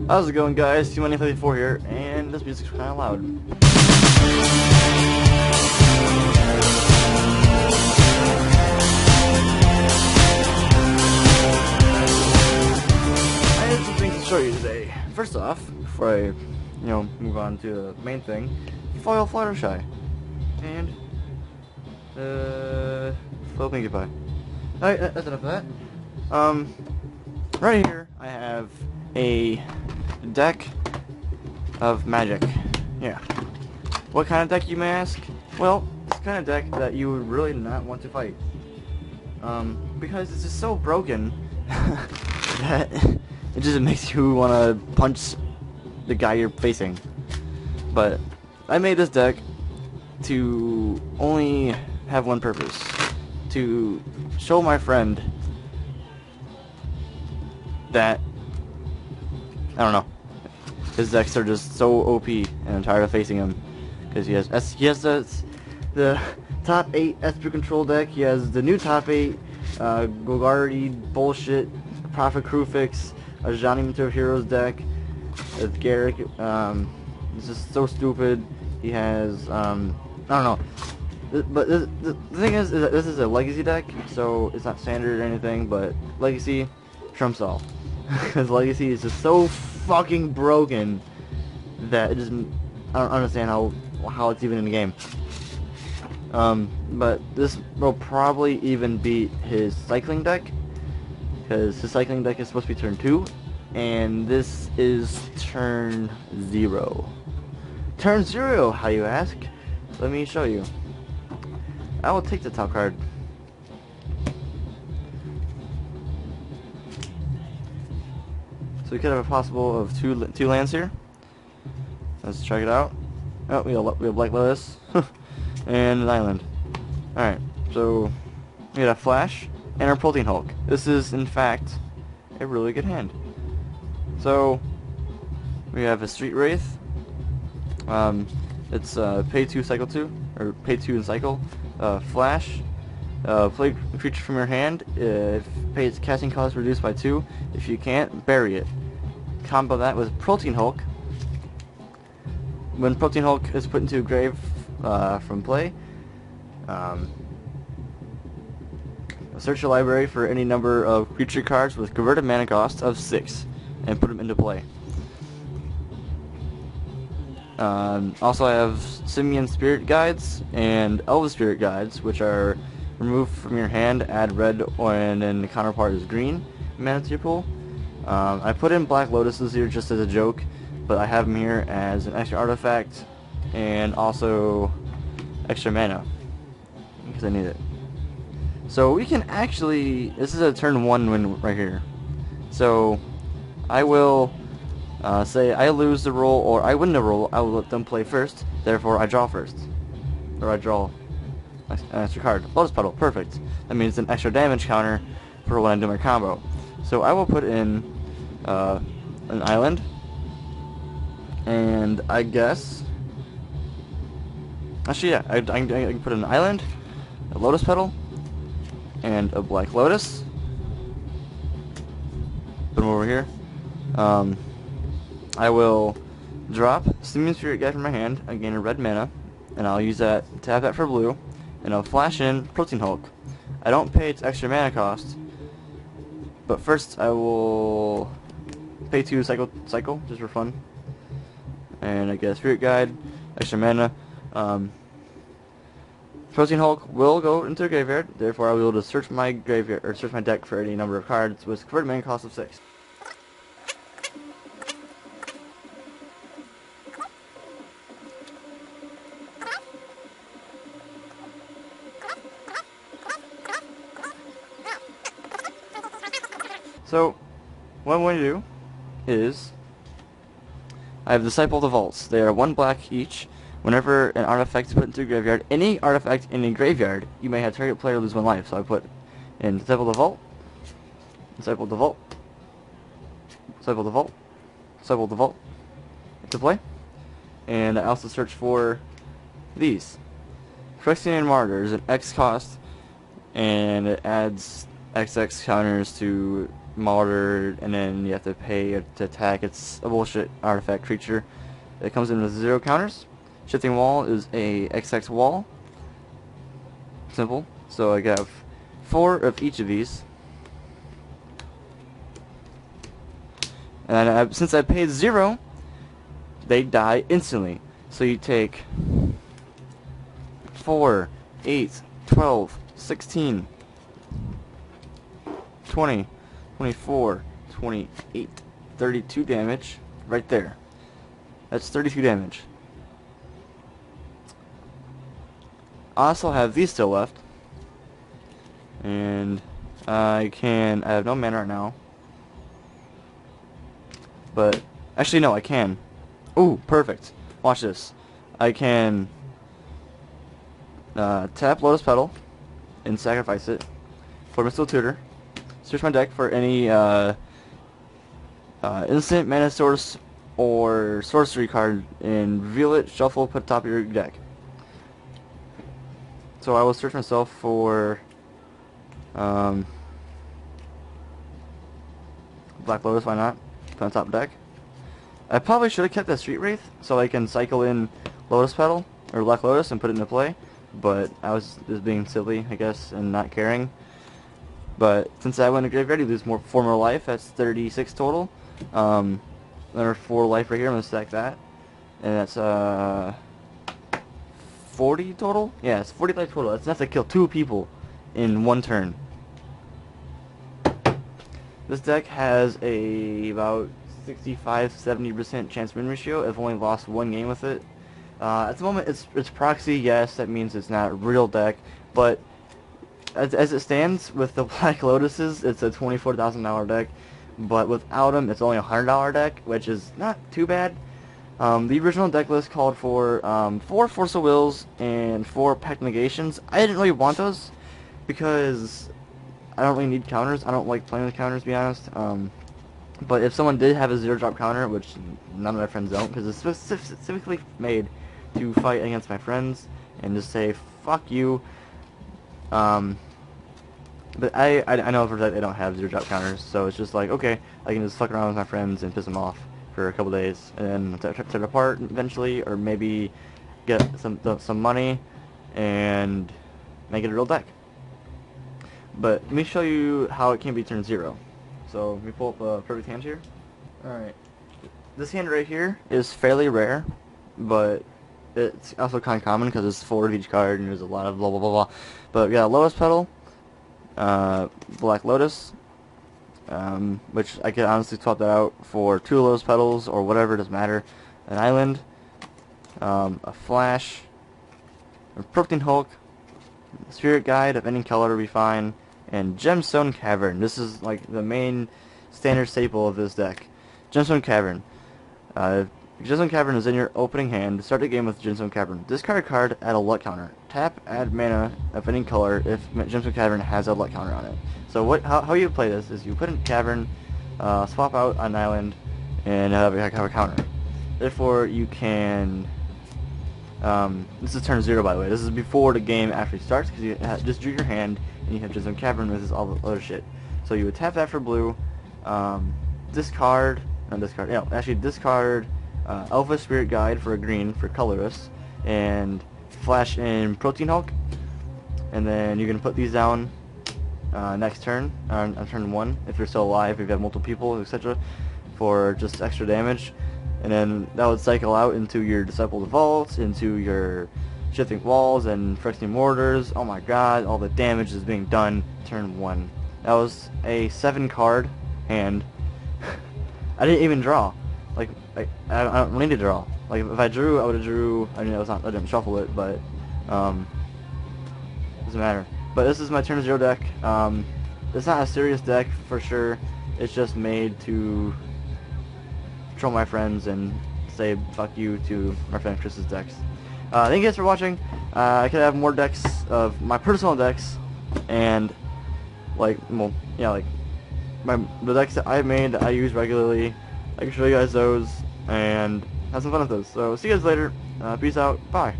How's it going, guys? T-Money54 here, and this music's kind of loud. I have some things to show you today. First off, before I, move on to the main thing, foil Fluttershy, and foil Pinkie Pie. Alright, that's enough of that. Right here, I have a deck of magic. Yeah. What kind of deck, you may ask? Well, it's the kind of deck that you would really not want to fight. Because it's just so broken that it just makes you want to punch the guy you're facing. But I made this deck to only have one purpose. To show my friend that, I don't know, his decks are just so OP, and I'm tired of facing him. Because he has the top 8 Esper control deck, he has the new top 8 Golgardi bullshit, Prophet Crufix, a Johnny Mentor Heroes deck, Garrick, it's just so stupid. He has, I don't know. But the thing is that this is a Legacy deck, so it's not standard or anything, but Legacy trumps all. Because Legacy is just so fucking broken that it just, I don't understand how it's even in the game. But this will probably even beat his cycling deck, because his cycling deck is supposed to be turn 2, and this is turn 0. Turn 0, how you ask? Let me show you. I will take the top card. So we could have a possible of two lands here. Let's check it out. Oh, we have Black Lotus and an island. Alright, so we got a Flash and our Protein Hulk. This is, in fact, a really good hand. So we have a Street Wraith. It's pay 2, cycle 2, or pay 2 and cycle. Flash. Play a creature from your hand. If its casting cost is reduced by 2, if you can't, bury it. Combo that with Protein Hulk. When Protein Hulk is put into a grave from play, search your library for any number of creature cards with converted mana cost of 6 and put them into play. Also, I have Simian Spirit Guides and Elven Spirit Guides, which are removed from your hand, add red, and then the counterpart is green mana to your pool. I put in Black Lotuses here just as a joke, but I have them here as an extra artifact and also extra mana because I need it. So we can actually, this is a turn 1 win right here. So I will say I lose the roll or I win the roll. I will let them play first, therefore I draw first, or I draw an extra card. Lotus Petal, perfect. That means an extra damage counter for when I do my combo. So I will put in an island, and I guess, actually yeah, I can put an island, a Lotus Petal, and a Black Lotus. Put them over here. I will drop Simian Spirit Guide from my hand, I gain a red mana, and I'll use that to have that for blue, and I'll flash in Protein Hulk. I don't pay its extra mana cost, but first I will pay 2 cycle just for fun, and I get a Spirit Guide, extra mana. Protein Hulk will go into the graveyard, therefore I will be able to search my graveyard or search my deck for any number of cards with converted mana cost of 6. So, what I'm going to do is, I have Disciple the Vaults. They are 1 black each. Whenever an artifact is put into a graveyard, any artifact in a graveyard, you may have target player lose 1 life. So I put in Disciple the Vault, Disciple the Vault, Disciple the Vault, Disciple the Vault, to play. And I also search for these. Phyrexian Martyr is an X cost, and it adds XX counters to martyr, and then you have to pay to attack. It's a bullshit artifact creature. It comes in with 0 counters. Shifting wall is a XX wall. Simple. So I have 4 of each of these. And since I paid 0, they die instantly. So you take 4, 8, 12, 16, 20, 24, 28, 32 damage right there. That's 32 damage. I also have these still left. And I have no mana right now. But, actually no, I can. Ooh, perfect. Watch this. I can tap Lotus Petal and sacrifice it for Mystical Tutor. Search my deck for any instant, mana source, or sorcery card and reveal it, shuffle, put it top of your deck. So I will search myself for Black Lotus, why not? Put on top deck. I probably should have kept that Street Wraith so I can cycle in Lotus Petal or Black Lotus and put it into play, but I was just being silly, I guess, and not caring. But since I went to Graveyard, you lose 4 more life. That's 36 total. Another 4 life right here. I'm gonna stack that, and that's 40 total. Yeah, it's 40 life total. That's enough to kill 2 people in 1 turn. This deck has about 65-70% chance win ratio. I've only lost 1 game with it. At the moment, it's proxy. Yes, that means it's not a real deck, but as it stands with the Black Lotuses, it's a $24,000 deck. But without them, it's only a $100 deck, which is not too bad. The original deck list called for 4 Force of Wills and 4 Pact Negations. I didn't really want those because I don't really need counters. I don't like playing with counters, to be honest. But if someone did have a 0-drop counter, which none of my friends don't, because it's specifically made to fight against my friends and just say, fuck you. But I know for that they don't have 0-drop counters, so it's just like, okay, I can just fuck around with my friends and piss them off for a couple days, and then tear it apart eventually, or maybe get some money and make it a real deck. But let me show you how it can be turned 0. So let me pull up a perfect hand here. Alright. This hand right here is fairly rare, but it's also kind of common because it's 4 of each card and there's a lot of blah blah blah blah. But we got a Lotus Petal, Black Lotus, which I could honestly swap that out for 2 Lotus Petals or whatever, doesn't matter. An Island, a Flash, a Protein Hulk, Spirit Guide of any color would be fine, and Gemstone Cavern. This is like the main standard staple of this deck. Gemstone Cavern. Gemstone Cavern is in your opening hand. Start the game with Gemstone Cavern. Discard a card, add a luck counter. Tap, add mana of any color if Gemstone Cavern has a luck counter on it. So how you play this is you put in Cavern, swap out an island, and have a counter. Therefore, you can... this is turn 0, by the way. This is before the game actually starts, because you just drew your hand, and you have Gemstone Cavern with all the other shit. So you would tap that for blue, discard Alpha Spirit Guide for a green for colorless, and flash in Protein Hulk, and then you can put these down next turn, on turn 1, if you're still alive, if you have multiple people, etc., for just extra damage. And then that would cycle out into your Disciple Vaults, into your Shifting Walls and Phyrexian Mortars. Oh my god, all the damage is being done turn 1. That was a 7-card hand. I didn't even draw. Like, I don't need to draw. Like, if I drew, I would have drew. I mean, I didn't shuffle it, but doesn't matter. But this is my turn 0 deck. It's not a serious deck for sure. It's just made to troll my friends and say fuck you to my friend Chris's decks. Thank you guys for watching. I could have more decks of my personal decks, and like, well, yeah, like the decks that I've made that I use regularly. I can show you guys those and have some fun with those. So see you guys later. Peace out. Bye.